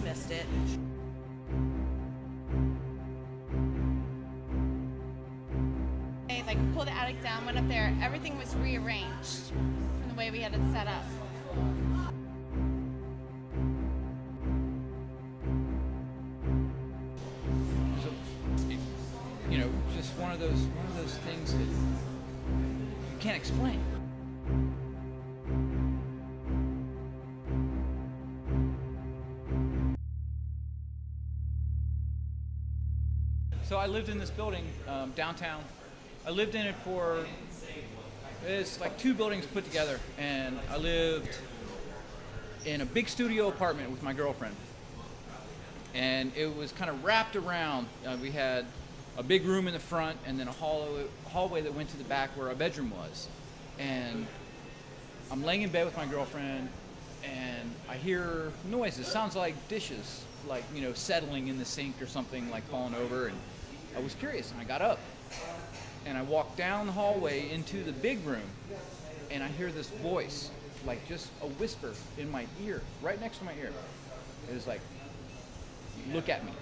dismissed it. Like, pulled the attic down, went up there, everything was rearranged from the way we had it set up. Just one of those things that you can't explain. So I lived in this building downtown. I lived in it it's like 2 buildings put together, and I lived in a big studio apartment with my girlfriend. And it was kind of wrapped around. We had a big room in the front, and then a hallway that went to the back where our bedroom was. And I'm laying in bed with my girlfriend, and I hear noises. Sounds like dishes, like, settling in the sink or something, like falling over. And I was curious, and I got up, and I walked down the hallway into the big room, and I hear this voice, like just a whisper in my ear, right next to my ear. It was like, "Look at me,"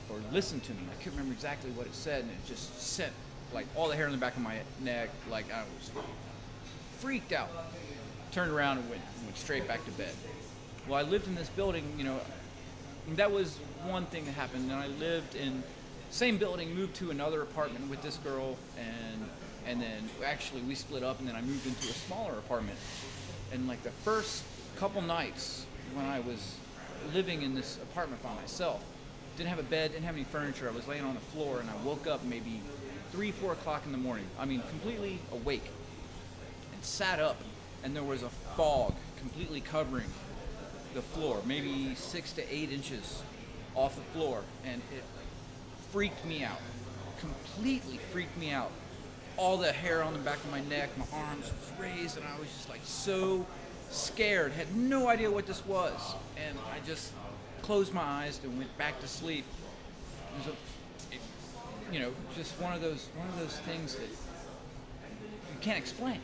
or "Listen to me." I can't remember exactly what it said, and it just sent like all the hair on the back of my neck. Like, I was freaked out. Turned around and went straight back to bed. Well, I lived in this building, that was one thing that happened. And I lived in the same building, moved to another apartment with this girl, and then actually we split up, and then I moved into a smaller apartment. And like the first couple nights when I was living in this apartment by myself, didn't have a bed, didn't have any furniture. I was laying on the floor, and I woke up maybe 3-4 o'clock in the morning. I mean, completely awake, and sat up, and there was a fog completely covering the floor, maybe 6 to 8 inches off the floor, and it freaked me out, completely freaked me out. All the hair on the back of my neck, my arms was raised, and I was just like so scared, had no idea what this was, and I just closed my eyes and went back to sleep. It was just one of those things that you can't explain.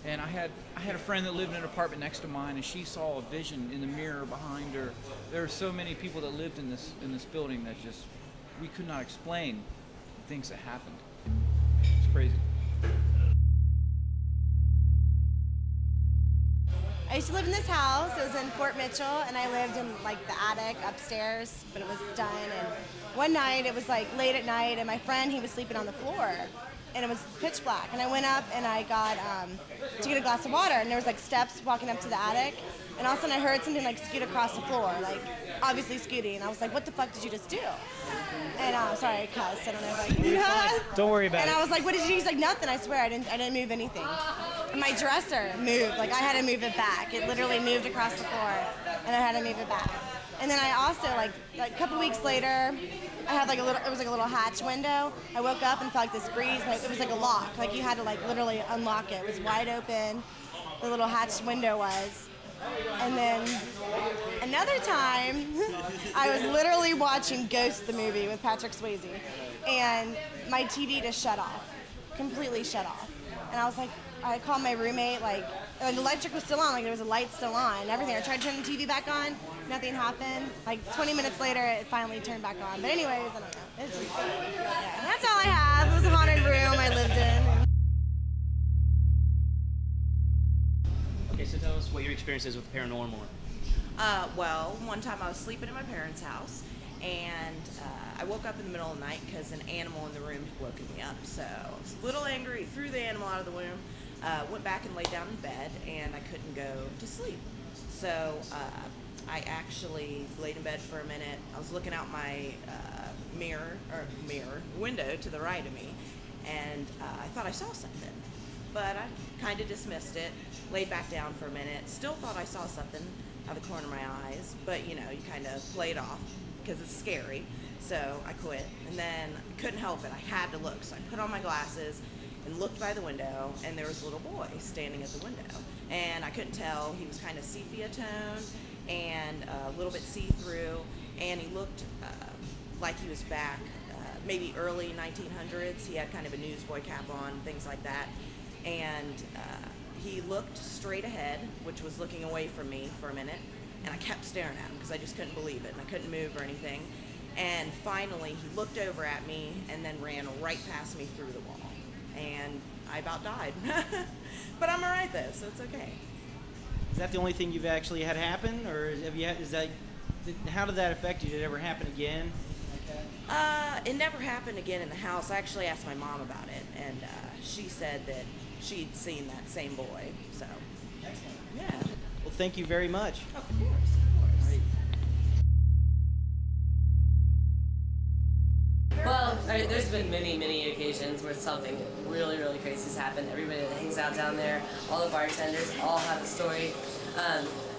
And I had a friend that lived in an apartment next to mine, and she saw a vision in the mirror behind her. There are so many people that lived in this building that just we could not explain the things that happened. It's crazy. I used to live in this house. It was in Fort Mitchell, and I lived in like the attic upstairs, but it was done. And one night, it was like late at night, and my friend, he was sleeping on the floor, and it was pitch black. And I went up and I got to get a glass of water, and there was like steps walking up to the attic, and all of a sudden I heard something like scoot across the floor, like obviously scooting. And I was like, "What the fuck did you just do?" And sorry, I cussed. I don't know if I can. Don't worry about and it. I was like, "What did you do?" He's like, "Nothing. I swear, I didn't move anything." And my dresser moved. Like, I had to move it back. It literally moved across the floor, and I had to move it back. And then I also like a couple weeks later, I had like it was like a little hatch window. I woke up and felt like this breeze. It was like a lock. Like, you had to like literally unlock it. It was wide open. The little hatch window was. And then another time, I was literally watching Ghost, the movie with Patrick Swayze, and my TV just shut off, completely shut off. And I was like, I called my roommate, like the electric was still on, like there was a light still on and everything. I tried to turn the TV back on, nothing happened. Like 20 minutes later, it finally turned back on. But anyways, I don't know. It's just, yeah, that's all I have. It was a haunted room I lived in. Okay, so tell us what your experience is with paranormal. Well, one time I was sleeping in my parents' house, and I woke up in the middle of the night because an animal in the room had woken me up. So I was a little angry, threw the animal out of the room, went back and laid down in bed, and I couldn't go to sleep. So I actually laid in bed for a minute. I was looking out my window to the right of me, and I thought I saw something. But I kind of dismissed it, laid back down for a minute, still thought I saw something out of the corner of my eyes, but you kind of play it off because it's scary. So I quit, and then I couldn't help it. I had to look, so I put on my glasses and looked by the window, and there was a little boy standing at the window. And I couldn't tell, he was kind of sepia toned and a little bit see-through, and he looked like he was back maybe early 1900s. He had kind of a newsboy cap on, things like that. And he looked straight ahead, which was looking away from me for a minute, And I kept staring at him because I just couldn't believe it, and I couldn't move or anything. And finally, he looked over at me and then ran right past me through the wall. And I about died. But I'm all right, though, so it's okay. Is that the only thing you've actually had happen, or how did that affect you? Did it ever happen again? It never happened again in the house. I actually asked my mom about it, and she said that she'd seen that same boy. So, Excellent. yeah. Well, thank you very much. Of course, of course. Right. Well, there's been many occasions where something really crazy has happened. Everybody that hangs out down there, all the bartenders, all have a story.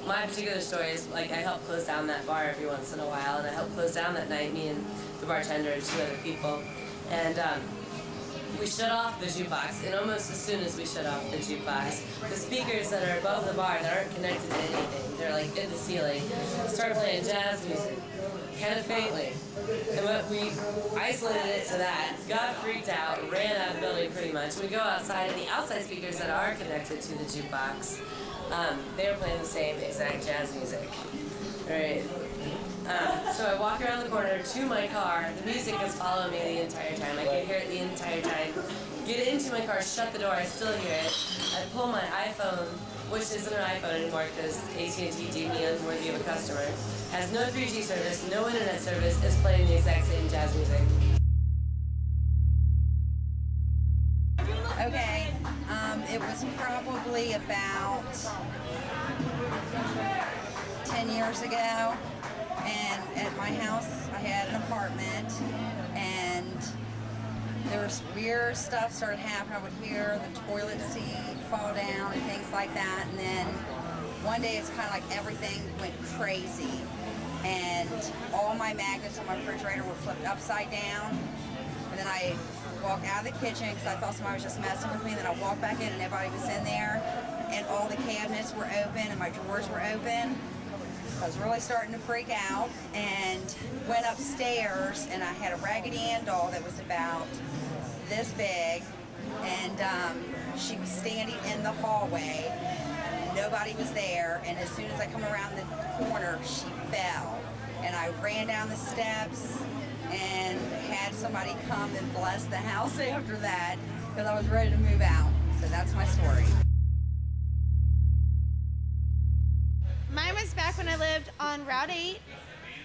My particular story is, like, I help close down that bar every once in a while, and I helped close down that night, me and the bartender and 2 other people. And we shut off the jukebox, and almost as soon as we shut off the jukebox, the speakers that are above the bar that aren't connected to anything, they're like in the ceiling, start playing jazz music, kind of faintly. And we isolated it to that, got freaked out, ran out of the building pretty much. We go outside, and the outside speakers that are connected to the jukebox, they were playing the same exact jazz music. Right. So I walk around the corner to my car. The music is following me the entire time. I can hear it the entire time. Get into my car, shut the door, I still hear it. I pull my iPhone, which isn't an iPhone anymore because AT&T deemed me unworthy of a customer. Has no 3G service, no internet service, is playing the exact same jazz music. Okay, it was probably about 10 years ago, and at my house I had an apartment, and there was weird stuff started happening. I would hear the toilet seat fall down and things like that, and then one day it's kind of like everything went crazy, and all my magnets on my refrigerator were flipped upside down, and then I walked out of the kitchen because I thought somebody was just messing with me, and then I walked back in and everybody was in there, and all the cabinets were open and my drawers were open. I was really starting to freak out, and went upstairs, and I had a Raggedy Ann doll that was about this big, and she was standing in the hallway. Nobody was there, and as soon as I come around the corner, she fell, and I ran down the steps and had somebody come and bless the house after that because I was ready to move out. So that's my story. Mine was back when I lived on Route 8,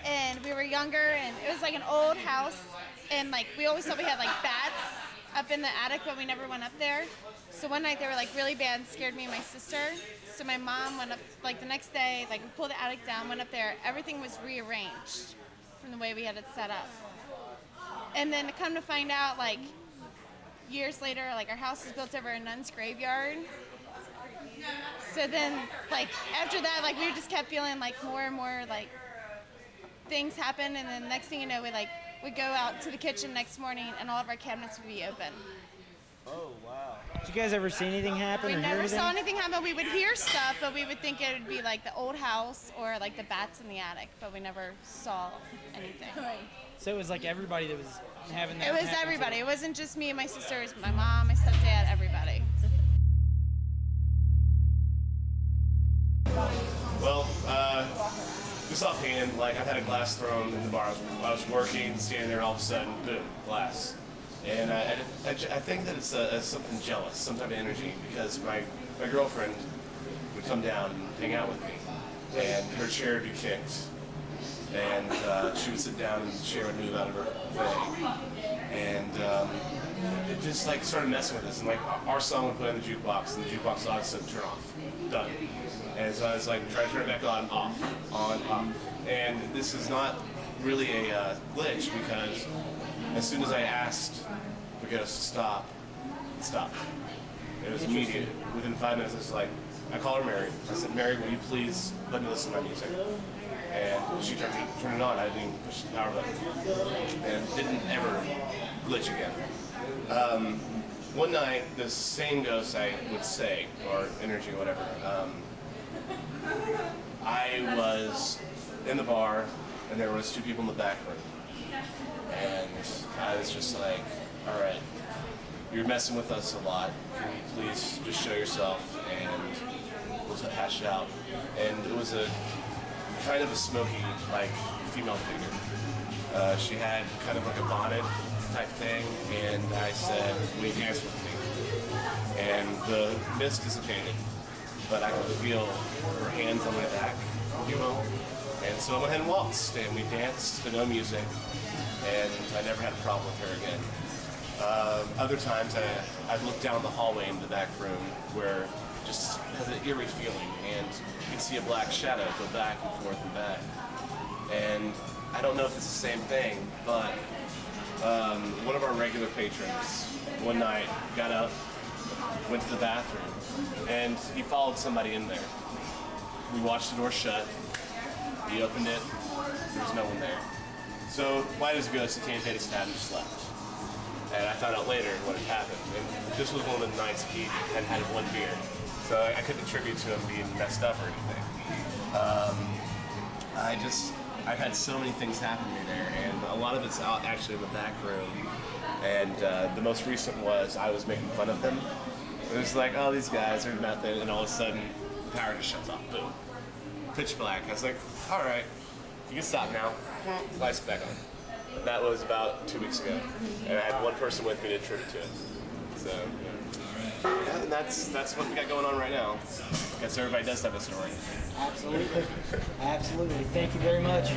and we were younger, and it was like an old house, and like we always thought we had like bats up in the attic, but we never went up there. So one night they were like really bad and scared me and my sister. So my mom went up like the next day, like we pulled the attic down, went up there, everything was rearranged from the way we had it set up. And then to come to find out, like years later, like our house was built over a nun's graveyard. So then, like after that, like we just kept feeling like more and more like things happen, and then next thing you know, we'd go out to the kitchen next morning, and all of our cabinets would be open. Oh, wow. Did you guys ever see anything happen We or hear never anything? saw anything happen. We would hear stuff, but we would think it would be like the old house or like the bats in the attic, but we never saw anything. So it was like everybody that was having that. It was happen to everybody. them. It wasn't just me and my sister. It was my mom, my stepdad, everybody. Well, just offhand, like I've had a glass thrown in the bar. I was working, standing there, all of a sudden, boom, glass. And I think that it's something jealous, some type of energy, because my girlfriend would come down and hang out with me, and her chair would be kicked, and she would sit down and the chair would move out of her way, and it just like started messing with us, and like our song would play on the jukebox, and the jukebox all of a sudden turn off, done. And so I was like, try to turn it back on, off. And this is not really a glitch, because as soon as I asked the ghost to stop, it stopped. It was immediate. Within 5 minutes, it's like, I call her Mary. I said, Mary, will you please let me listen to my music? And she turned it on. I didn't even push the power button. And it didn't ever glitch again. One night, this same ghost, I would say, or energy, or whatever, I was in the bar, and there was 2 people in the back room. And I was just like, all right, you're messing with us a lot. Can you please just show yourself, and we'll hash it out. And it was a kind of a smoky, like, female figure. She had kind of like a bonnet type thing, and I said, will you dance with me? And the mist dissipated, but I could feel her hands on my back, if you will. And so I went ahead and waltzed, and we danced to no music, and I never had a problem with her again. Other times I've looked down the hallway into the back room where it just has an eerie feeling, and you can see a black shadow go back and forth and back. And I don't know if it's the same thing, but one of our regular patrons one night got up, went to the bathroom, and he followed somebody in there. We watched the door shut. He opened it. There was no one there. So, white as a ghost, he came, paid his tab, and just left. And I found out later what had happened. And this was one of the nights he had had one beer. So I couldn't attribute to him being messed up or anything. I've had so many things happen to me there, and a lot of it's out actually in the back room. And the most recent was I was making fun of them. It was like, oh, these guys are nothing, and all of a sudden, the power just shuts off. Boom. Pitch black. I was like, all right, you can stop now. Lights back on. That was about 2 weeks ago, and I had one person with me to attribute to it. So, yeah, and that's what we got going on right now. Guess everybody does have a story. Absolutely. Absolutely. Thank you very much.